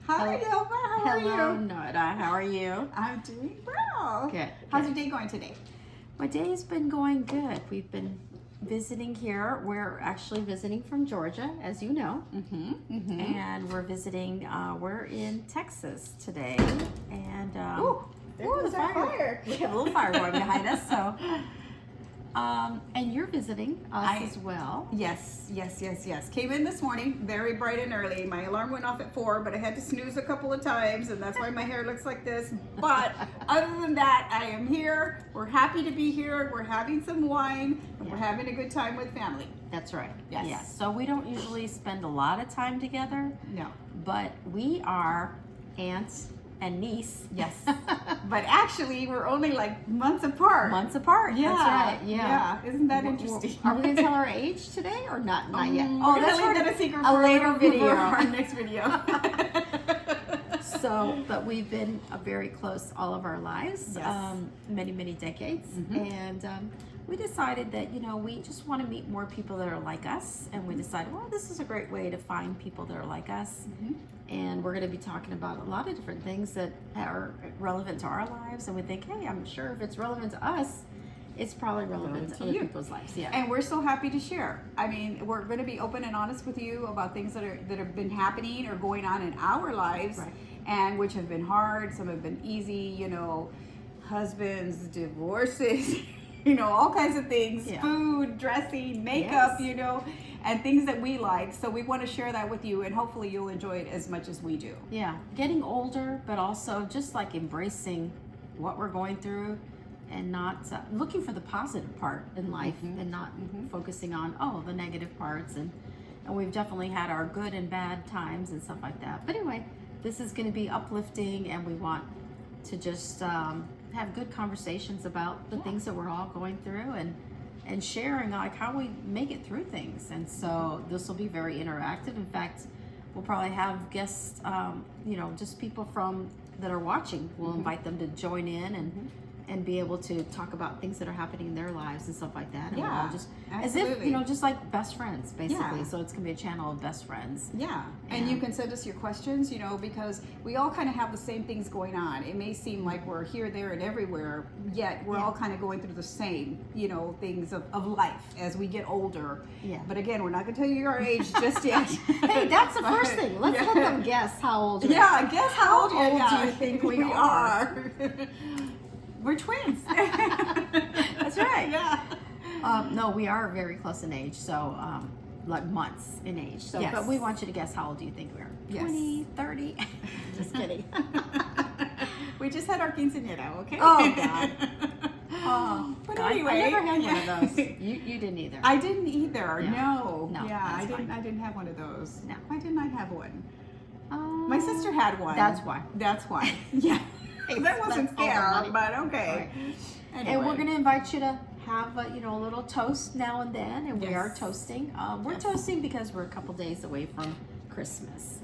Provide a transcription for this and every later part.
Hi, Dilma. How are Hello, you? Noda. How are you? I'm doing well. Good. How's your day going today? My day's been going good. We've been visiting here. We're actually visiting from Georgia, as you know. And we're visiting, we're in Texas today. And, There goes our fire. We have a little fire going behind us, so. And you're visiting us as well. Yes. Came in this morning, very bright and early. My alarm went off at 4, but I had to snooze a couple of times, and that's why my hair looks like this. But other than that, I am here. We're happy to be here. We're having some wine, and we're having a good time with family. That's right. Yes. So we don't usually spend a lot of time together. No. But we are aunts and niece. Yes. But actually, we're only like months apart. Months apart. Yeah. That's right. Yeah. Isn't that interesting? Are we going to tell our age today or not? Not yet. Oh, that's that a secret for later video. For our next video. So, but we've been very close all of our lives, Yes. many decades, and we decided that we just want to meet more people that are like us, and we decided, well, this is a great way to find people that are like us, and we're going to be talking about a lot of different things that are relevant to our lives, and we think, hey, I'm sure if it's relevant to us, it's probably relevant to other people's lives. Yeah. And we're so happy to share. I mean, we're going to be open and honest with you about things that have been happening or going on in our lives, and which have been hard. Some have been easy. Husbands, divorces. All kinds of things, food, dressing, makeup, and things that we like. So we want to share that with you, and hopefully you'll enjoy it as much as we do. Yeah, getting older, but also just like embracing what we're going through and not looking for the positive part in life and not focusing on, the negative parts. And we've definitely had our good and bad times and stuff like that. But anyway, this is going to be uplifting, and we want to just have good conversations about the things that we're all going through and sharing like how we make it through things. And so this will be very interactive. In fact, we'll probably have guests, just people that are watching. We'll invite them to join in and be able to talk about things that are happening in their lives and stuff like that. And we're all just absolutely. as if, just like best friends, basically. So it's going to be a channel of best friends. Yeah. And you can send us your questions, because we all kind of have the same things going on. It may seem like we're here, there, and everywhere, yet we're all kind of going through the same, things of life as we get older. Yeah. But again, we're not going to tell you our age just yet. Hey, that's the first thing. Let's let them guess how old you are. Yeah, guess how old do you think we are? We're twins. That's right. Yeah. No, we are very close in age, so like months in age. So, but we want you to guess how old do you think we are? Yes. 20, 30? Just kidding. We just had our quinceañera, okay? Oh, God. But God, anyway, I never had one of those. You didn't either. I didn't either. Yeah. No. No, Yeah, that's fine. I didn't have one of those. No. Why didn't I have one? My sister had one. That's why. That's why. Yeah. That wasn't fair, but okay. Right. Anyway. And we're going to invite you to have a little toast now and then, and we are toasting. We're toasting because we're a couple days away from Christmas,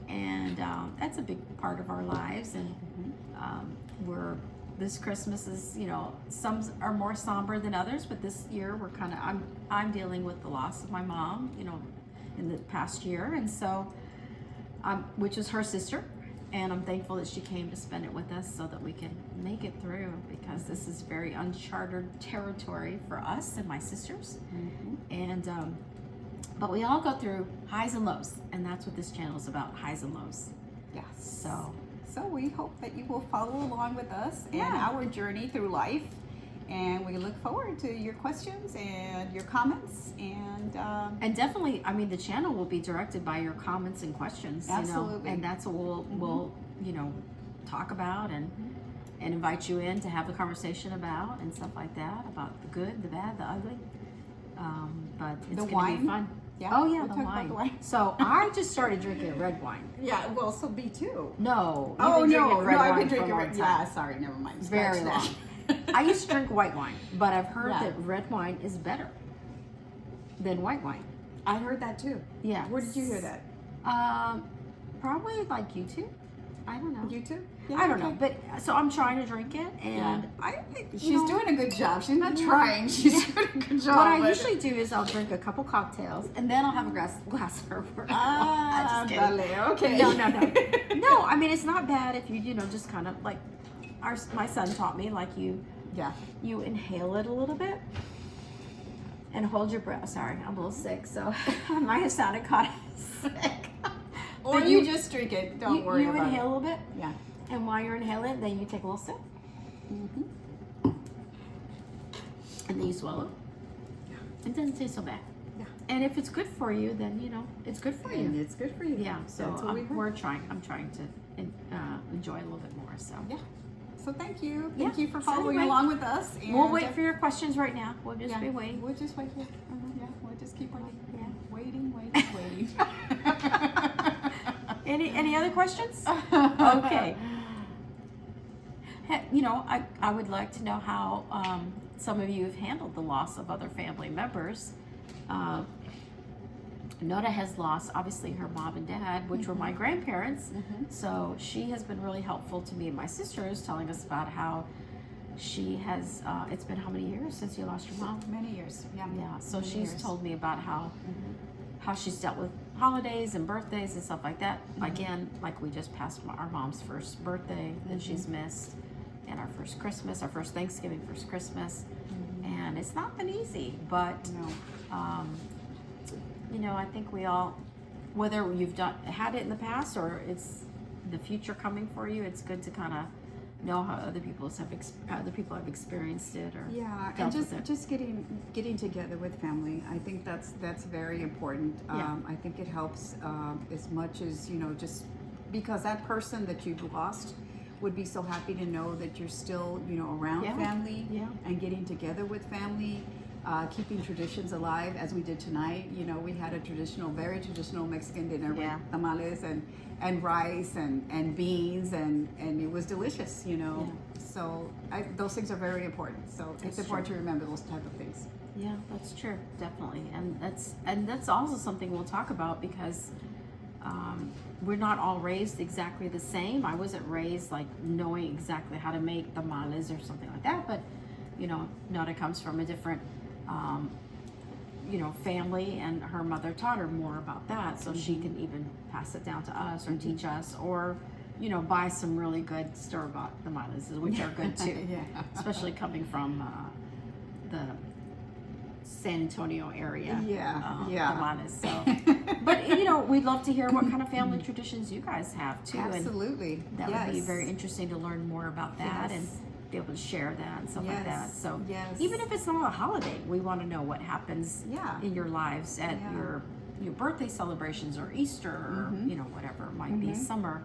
and that's a big part of our lives. And this Christmas is, some are more somber than others, but this year we're I'm dealing with the loss of my mom, in the past year, and so which is her sister. And I'm thankful that she came to spend it with us so that we can make it through, because this is very uncharted territory for us and my sisters. And but we all go through highs and lows, and that's what this channel is about, highs and lows. Yes. So we hope that you will follow along with us and our journey through life. And we look forward to your questions and your comments, and definitely, the channel will be directed by your comments and questions. Absolutely. And that's what we'll talk about and invite you in to have the conversation about and stuff like that, about the good, the bad, the ugly. But it's going to be fun. Yeah. Oh yeah, we'll the talk about wine. the wine. So I just started drinking red wine. Yeah. Well, so me too. No. Oh you've been no, drinking red I've wine been for a drinking long red. time. Yeah. Sorry, never mind. Very Scratch long. that. I used to drink white wine, but I've heard that red wine is better than white wine. I heard that too. Yeah. Where did you hear that? Probably like YouTube. I don't know. You too? I don't know, but so I'm trying to drink it, and She's doing a good job. She's not trying. She's doing a good job. What I usually do is I'll drink a couple cocktails, and then I'll have a glass of her. Dale, okay. No. No, I mean, it's not bad if you just kind of like my son taught me, like you inhale it a little bit and hold your breath. Sorry, I'm a little sick, so I might have sounded kind of sick. Or you just drink it. Don't worry about it. You inhale a little bit. Yeah. And while you're inhaling, then you take a little sip. Mm-hmm. And then you swallow. Yeah. It doesn't taste so bad. Yeah. And if it's good for you, then it's good for And you. it's good for you. Yeah. So That's what I'm trying to enjoy a little bit more. So yeah. So thank you. Yeah. Thank you for So following anyway, along with us. And we'll wait for your questions right now. We'll just be waiting. We'll just wait here. Yeah. We'll just keep waiting. Yeah. Waiting. Any other questions? Okay. I would like to know how some of you have handled the loss of other family members. Nona has lost, obviously, her mom and dad, which were my grandparents. So she has been really helpful to me and my sisters, telling us about how she has, it's been how many years since you lost your mom? Many years. Yeah. Yeah. So Many she's years. told me about how she's dealt with holidays and birthdays and stuff like that. Again, like we just passed our mom's first birthday that she's missed, and our first Christmas, our first Thanksgiving, first Christmas. And it's not been easy, but No. I think we all, whether you've had it in the past or it's the future coming for you, it's good to kind of know how other people have experienced it or Yeah, dealt and with it. just getting together with family. I think that's very important. I think it helps as much as just because that person that you've lost would be so happy to know that you're still around family and getting together with family. Keeping traditions alive as we did tonight. We had a very traditional Mexican dinner with tamales and rice and beans and it was delicious, So those things are very important. So it's important to remember those type of things. Yeah, that's true, definitely, and that's also something we'll talk about because we're not all raised exactly the same. I wasn't raised like knowing exactly how to make tamales or something like that, but Nora comes from a different family, and her mother taught her more about that, so she can even pass it down to us or teach us, or buy some really good store-bought tamales, which are good too. Especially coming from the San Antonio area. Tamales. So, but we'd love to hear what kind of family traditions you guys have too. Absolutely. And that would be very interesting to learn more about that and be able to share that and stuff like that. So even if it's not a holiday, we want to know what happens in your lives at your birthday celebrations or Easter or whatever it might be, summer.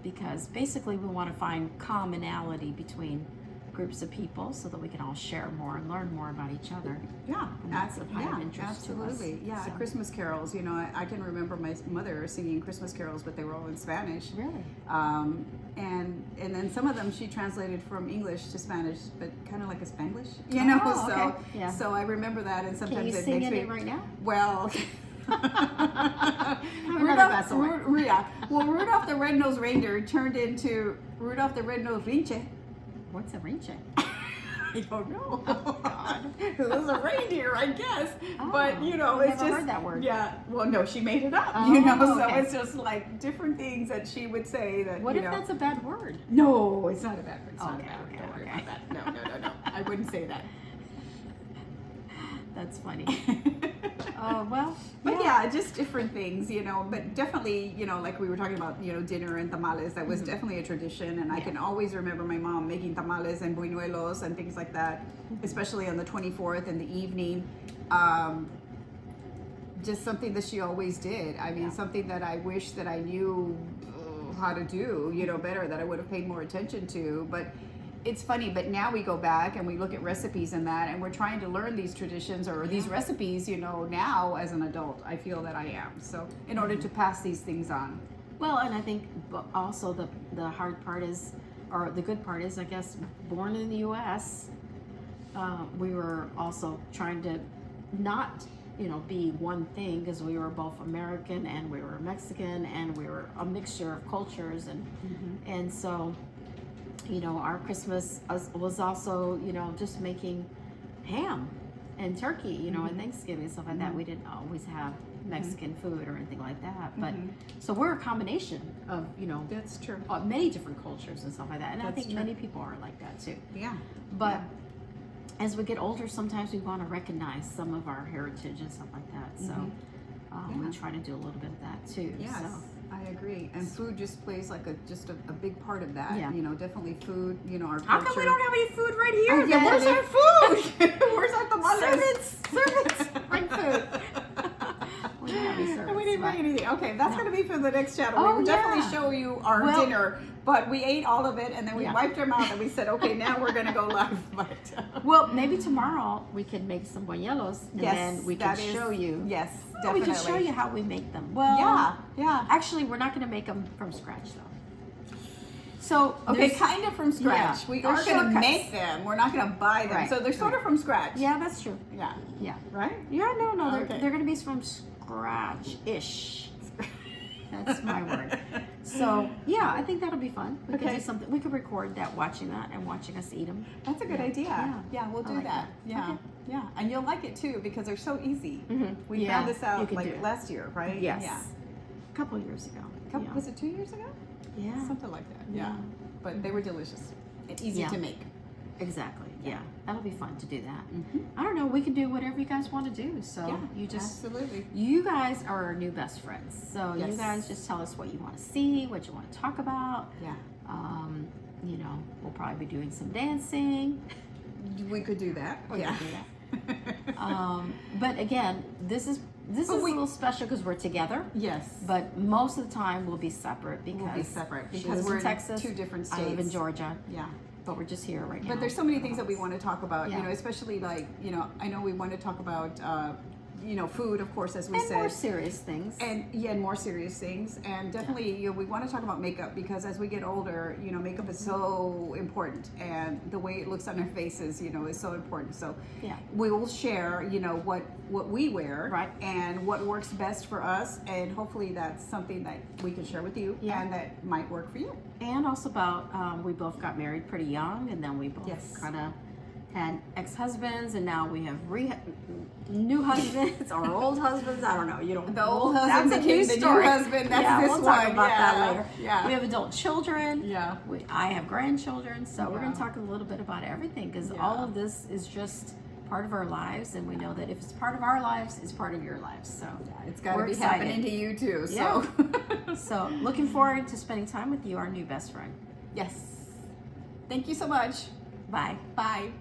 Because basically we want to find commonality between groups of people so that we can all share more and learn more about each other. And that's of high interest to us. So. Christmas carols, I can remember my mother singing Christmas carols, but they were all in Spanish. Really? And then some of them she translated from English to Spanish, but kind of like a Spanglish, So I remember that, and sometimes can you it sing makes me. it right now? Well. Rudolph the Red-Nosed Reindeer turned into Rudolph the Red-Nosed Reinche. What's a rinche? I don't know. Oh, God. It was a reindeer, I guess. But, I've it's never just. heard that word. Yeah. Well, no, she made it up, So it's just like different things that she would say that, What if that's a bad word? No, it's not a bad word. It's not a bad word. Okay, Don't worry okay. about that. No. I wouldn't say that. That's funny. Well. But just different things, but definitely, like we were talking about, dinner and tamales, that was definitely a tradition. And I can always remember my mom making tamales and buñuelos and things like that, especially on the 24th in the evening. Just something that she always did. I mean, something that I wish that I knew how to do, better, that I would have paid more attention to. But it's funny, but now we go back and we look at recipes and that, and we're trying to learn these traditions or these recipes, now as an adult. I feel that I am. So in order to pass these things on. Well, and I think also the hard part is, or the good part is, I guess, born in the U.S., we were also trying to not be one thing, because we were both American and we were Mexican and we were a mixture of cultures, and so our Christmas was also just making ham and turkey, and Thanksgiving and stuff like that. We didn't always have Mexican food or anything like that, but so we're a combination of That's true. many different cultures and stuff like that, and I That's think true. many people are like that too. Yeah. But as we get older, sometimes we want to recognize some of our heritage and stuff like that. So we try to do a little bit of that too. Yes, So. I agree. And food just plays like a big part of that. Yeah. Definitely food. Our How culture. come we don't have any food right here? Yeah, where's then? our food? Where's our tamales? Servants, bring food. We don't have any servants. We didn't buy but- anything. Okay, that's going to be for the next channel. Oh, we will definitely yeah. show you our Well- dinner, but we ate all of it and then we Yeah. wiped our mouth and we said, okay, now we're going to go live. But Well, maybe tomorrow we can make some buñuelos, and then we can that is- show you. Yes, Oh, definitely. we can show you how we make them. Well, Yeah. Actually, we're not going to make them from scratch though. So Okay, there's- kind of from scratch. Yeah, We there's are going to shortcuts. make them. We're not going to buy them. Right, So they're sort of from scratch. Yeah, that's true. Yeah. Yeah. Right? Yeah, no, Okay. they're going to be from scratch-ish. That's my word. So yeah, I think that'll be fun. We could Okay. do something. We could record that, watching that, and watching us eat them. That's a good Yeah. idea. Yeah. We'll I do like that. that. Yeah. Okay. Yeah. And you'll like it too because they're so easy. We Yeah, found this you out can do like it. last year, right? Yes. Yeah. A couple years ago. Yeah. Was it 2 years ago? Yeah. Something like that. Yeah. Yeah. But they were delicious and easy Yeah. to make. Exactly. Yeah. That'll be fun to do that. Mhm. I don't know. We can do whatever you guys want to do. So Yeah. you just. Absolutely. You guys are our new best friends. So you Yes. guys just tell us what you want to see, what you want to talk about. Yeah. We'll probably be doing some dancing. We could do that. We Yeah. could do that. But again, this is a little special because we're together. Yes. But most of the time we'll be separate because We'll be separate she because lives we're in Texas. in 2 different I live in states. Georgia, Yeah. but we're just here right now. But there's so many things that we want to talk about, Yeah. especially like, I know we want to talk about, food, of course, as we and said. more serious things. And more serious things, and definitely we want to talk about makeup because as we get older, makeup is so important, and the way it looks on our faces, is so important. So Yeah. we will share, what we wear, Right. and what works best for us, and hopefully that's something that we can share with you, Yeah. and that might work for you. And also about we both got married pretty young, and then we both Yes. kind of had ex-husbands, and now we have new husbands or old husbands. I don't know. The old husband that's a became new the new story. husband. That's yeah, this we'll talk one. about Yeah. that later. Yeah. We have adult children. Yeah. I have grandchildren, so we're Yeah. going to talk a little bit about everything because Yeah. all of this is just part of our lives, and we know that if it's part of our lives, it's part of your lives. So It's got to we're be excited. happening to you too. So Yeah. So looking forward to spending time with you, our new best friend. yes. Thank you so much. Bye. Bye.